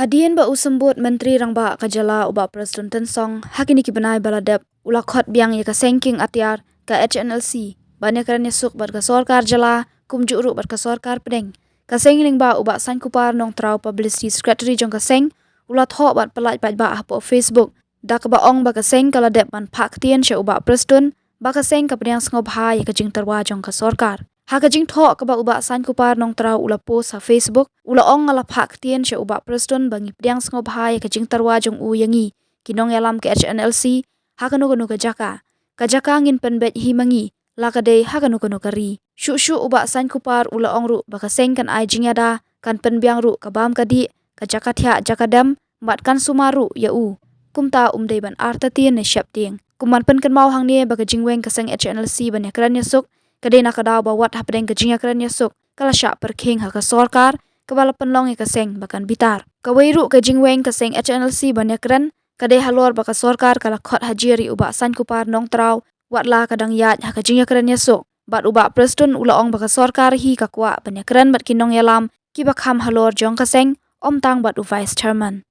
Hadian ba usambut Menteri Rangba Kajala Bah Prestone tensong hakini ki benai baladep ulakot biang ya ka sengking atyar ka HNLC banyak kerana suk bat ka sorkar jala kumju ru bat ka sorkar pedeng ka sengling ba ubak san kupar nong trau publicity secretary jong ka seng ulat ho bat pelaj bat ba po Facebook dak ba ong ba ka seng kala dep man Phah ktien she ubak Prestone ba ka seng ka pdiang seng Phah ya ka jingtyrwa jong ka sorkar ha ka jing tho ka ba ubak san kupar nong trau ula post ha Facebook ula ong ngala Phah ktien she ubak Prestone bangi pdiang seng Phah ya ka jingtyrwa jong u yangi ki nongïalam ke HNLC ha ka nu ka jaka ngin pen bet hi mangi la ka de ha ka nu ka ri shu ubak san kupar ula ong ru ba ka seng kan ai jingyada kan pen biang ru ka bam ka di ka jaka thya jaka dam mat kan sumaru ya u kumta dei ban arta tien ne shap tieng kuman pen kan mau hang ne ba ka jingweng ka seng HNLC ban ya kran ya suk kadena ka daw ba wat ha pedeng ka jingya kran ya suk kala sha per king ha ka sorkar ka bala penlong ya ka seng bakan bitar ka weiru ka jingweng ka seng HNLC ban ya kran kade halor ba ka sorkar kala khot hajiri uba san kupar nong trau wat la kadang yat ha ka jingya kran ya suk bat uba Prestone ula ong ba ka sorkar hi ka kwa ban ya kran bat ki nongïalam ki ba kham halor jong ka seng om tang bat u vice chairman